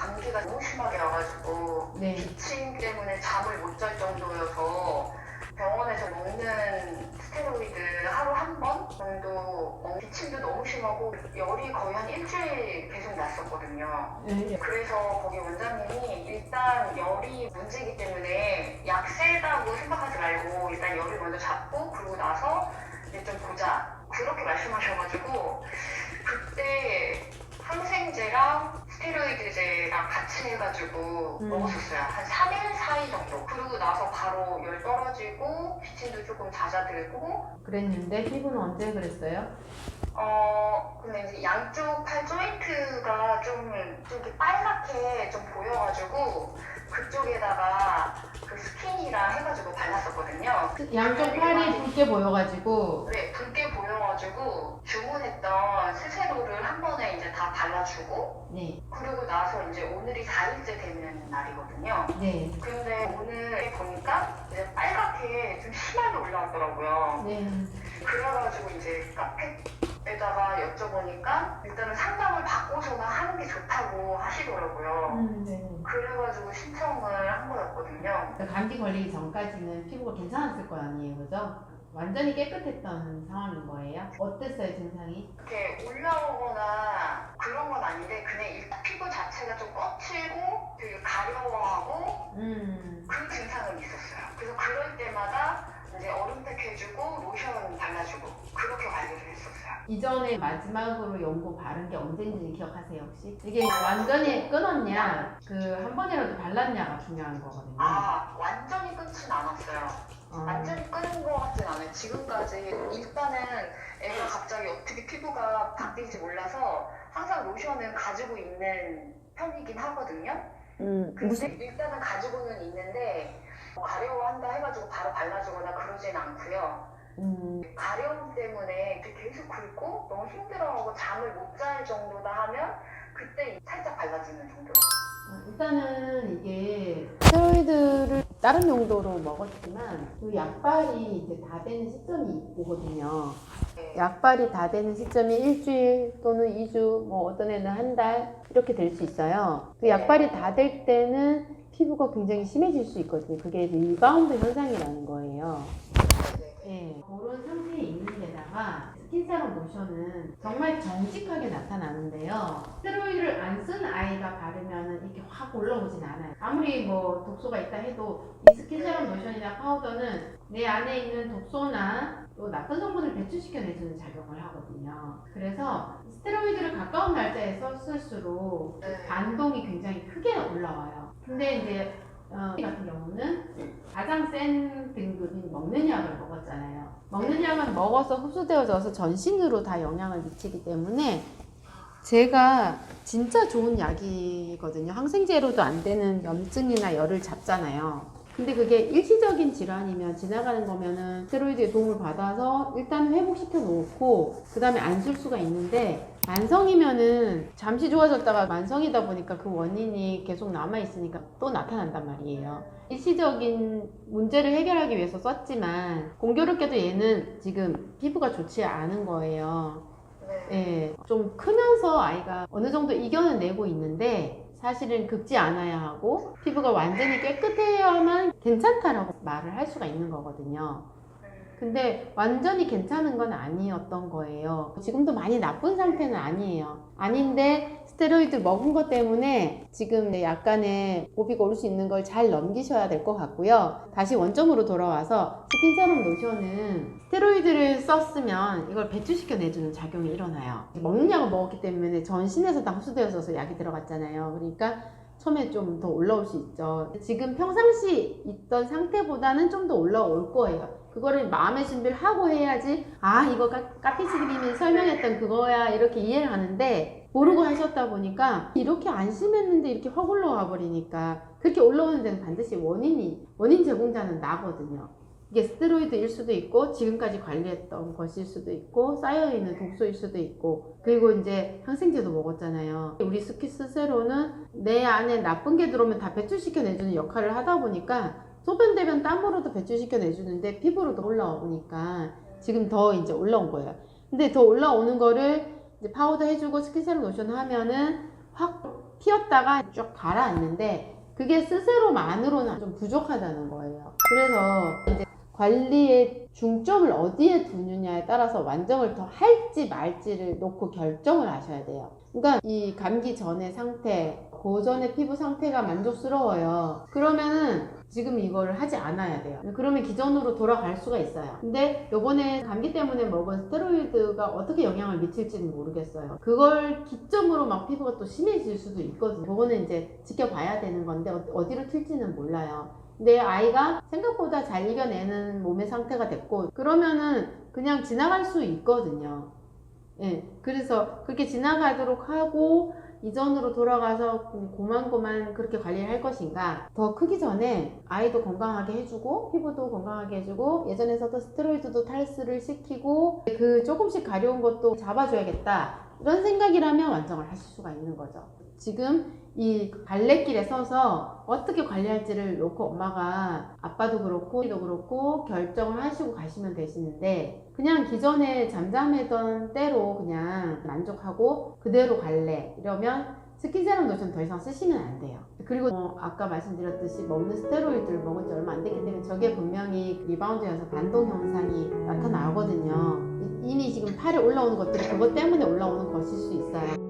감기가 너무 심하게 와가지고 네. 기침 때문에 잠을 못 잘 정도여서 병원에서 먹는 스테로이드 하루 한 번 정도 기침도 너무 심하고 열이 거의 한 일주일 계속 났었거든요. 네. 그래서 거기 원장님이 일단 열이 문제이기 때문에 약 세다고 생각하지 말고 일단 열을 먼저 잡고 그러고 나서 이제 좀 보자 그렇게 말씀하셔가지고 그때 항생제랑 스테로이드제랑 같이 해가지고 먹었었어요. 한 3일, 4일 정도. 그러고 나서 바로 열 떨어지고 기침도 조금 잦아들고 그랬는데 피부는 언제 그랬어요? 근데 이제 양쪽 팔 조인트가 좀 이렇게 빨갛게 좀 보여가지고 그쪽에다가 그 스킨이랑 해가지고 발랐었거든요. 양쪽 팔이 붉게 보여가지고. 네, 붉게 보여가지고 주문했던 스세로를 한 번에 이제 다 발라주고 네. 그리고 나서 이제 오늘이 4일째 되는 날이거든요. 네. 근데 오늘 보니까 이제 빨갛게 좀 심하게 올라왔더라고요. 네. 그래가지고 이제 카페에다가 여쭤보니까 일단은 상담을 받고서만 하는 게 좋다고 하시더라고요. 네. 그래가지고 신청을 한 거였거든요. 감기 걸리기 전까지는 피부가 괜찮았을 거 아니에요, 그죠? 완전히 깨끗했던 상황인 거예요? 어땠어요, 증상이? 이렇게 올라오거나 그런 건 아닌데 그냥 일단 피부 자체가 좀 거칠고 되게 가려워하고 그 증상은 있었어요. 그래서 그럴 때마다 이제 얼음팩 해주고 로션 발라주고 그렇게 관리를 했었어요. 이전에 마지막으로 연고 바른 게 언제인지 기억하세요, 혹시? 이게 완전히 끊었냐, 한 번이라도 발랐냐가 중요한 거거든요. 완전히 끊진 않았어요. 완전히 끊은 거 같진 않아요. 지금까지 일단은 애가 갑자기 어떻게 피부가 바뀔지 몰라서 항상 로션은 가지고 있는 편이긴 하거든요. 근데 일단은 가지고는 있는데 가려워한다 해가지고 바로 발라주거나 그러진 않고요. 가려움 때문에 계속 긁고 너무 힘들어하고 잠을 못 잘 정도다 하면 그때 살짝 발라주는 정도. 일단은 이게 스테로이드를 다른 용도로 먹었지만 그 약발이 이제 다 되는 시점이 오거든요. 네. 약발이 다 되는 시점이 일주일 또는 2주, 뭐 어떤 애는 한 달 이렇게 될 수 있어요. 그 약발이 다 될 때는 피부가 굉장히 심해질 수 있거든요. 그게 리바운드 현상이라는 거예요. 네, 그런 상태에 있는 데다가 스킨세럼 로션은 정말 정직하게 나타나는데요. 스테로이드를 안 쓴 아이가 바르면 이렇게 확 올라오진 않아요. 아무리 뭐 독소가 있다 해도 이 스킨세럼 로션이나 파우더는 내 안에 있는 독소나 또 나쁜 성분을 배출시켜내주는 작용을 하거든요. 그래서 스테로이드를 가까운 날짜에 썼을수록 반동이 굉장히 크게 올라와요. 근데 이제 같은 경우는 가장 센 등급인 먹는 약을 먹었잖아요. 먹는 약은 먹어서 흡수되어져서 전신으로 다 영향을 미치기 때문에 제가 진짜 좋은 약이거든요. 항생제로도 안 되는 염증이나 열을 잡잖아요. 근데 그게 일시적인 질환이면 지나가는 거면은 스테로이드의 도움을 받아서 일단 회복시켜 놓고 그 다음에 안 쓸 수가 있는데 만성이면은 잠시 좋아졌다가 만성이다 보니까 그 원인이 계속 남아있으니까 또 나타난단 말이에요. 일시적인 문제를 해결하기 위해서 썼지만 공교롭게도 얘는 지금 피부가 좋지 않은 거예요. 예, 좀 크면서 아이가 어느 정도 이겨내고 있는데 사실은 긁지 않아야 하고 피부가 완전히 깨끗해야만 괜찮다라고 말을 할 수가 있는 거거든요. 근데 완전히 괜찮은 건 아니었던 거예요. 지금도 많이 나쁜 상태는 아니에요. 아닌데 스테로이드 먹은 것 때문에 지금 약간의 고비가 올 수 있는 걸 잘 넘기셔야 될 것 같고요. 다시 원점으로 돌아와서 스킨세럼 로션은 스테로이드를 썼으면 이걸 배출시켜 내주는 작용이 일어나요. 먹는 약을 먹었기 때문에 전신에서 다 흡수되어서 약이 들어갔잖아요. 그러니까 처음에 좀 더 올라올 수 있죠. 지금 평상시 있던 상태보다는 좀 더 올라올 거예요. 그거를 마음의 준비를 하고 해야지 이거 카피치님이 설명했던 그거야 이렇게 이해를 하는데 모르고 하셨다 보니까 이렇게 안 심했는데 이렇게 확 올라와 버리니까 그렇게 올라오는 데는 반드시 원인 제공자는 나거든요. 이게 스테로이드일 수도 있고 지금까지 관리했던 것일 수도 있고 쌓여있는 독소일 수도 있고 그리고 이제 항생제도 먹었잖아요. 우리 스킨세럼은 내 안에 나쁜 게 들어오면 다 배출시켜 내주는 역할을 하다 보니까 소변되면 땀으로도 배출시켜 내주는데 피부로도 올라오니까 지금 더 이제 올라온 거예요. 근데 더 올라오는 거를 이제 파우더 해주고 스킨세럼 로션 하면은 확 피었다가 쭉 가라앉는데 그게 스스로만으로는 좀 부족하다는 거예요. 그래서 이제 관리의 중점을 어디에 두느냐에 따라서 완정을 더 할지 말지를 놓고 결정을 하셔야 돼요. 그러니까 이 감기 전의 상태, 그 전의 피부 상태가 만족스러워요. 그러면은 지금 이거를 하지 않아야 돼요. 그러면 기존으로 돌아갈 수가 있어요. 근데 요번에 감기 때문에 먹은 스테로이드가 어떻게 영향을 미칠지는 모르겠어요. 그걸 기점으로 막 피부가 또 심해질 수도 있거든요. 그거는 이제 지켜봐야 되는 건데 어디로 튈지는 몰라요. 내 아이가 생각보다 잘 이겨내는 몸의 상태가 됐고 그러면은 그냥 지나갈 수 있거든요. 예, 그래서 그렇게 지나가도록 하고 이전으로 돌아가서 고만고만 그렇게 관리를 할 것인가, 더 크기 전에 아이도 건강하게 해주고 피부도 건강하게 해주고 예전에 썼던 스테로이드도 탈수를 시키고 그 조금씩 가려운 것도 잡아줘야겠다 이런 생각이라면 완성을 하실 수가 있는 거죠. 지금 이 발레길에 서서 어떻게 관리할지를 놓고 엄마가 아빠도 그렇고 도 그렇고 결정을 하시고 가시면 되시는데 그냥 기존에 잠잠했던 때로 그냥 만족하고 그대로 갈래 이러면 스킨세럼 로션 더 이상 쓰시면 안 돼요. 그리고 아까 말씀드렸듯이 먹는 스테로이드를 먹은 지 얼마 안 됐기 때문에 저게 분명히 리바운드여서 반동 현상이 나타나거든요. 이미 지금 팔에 올라오는 것들이 그것 때문에 올라오는 것일 수 있어요.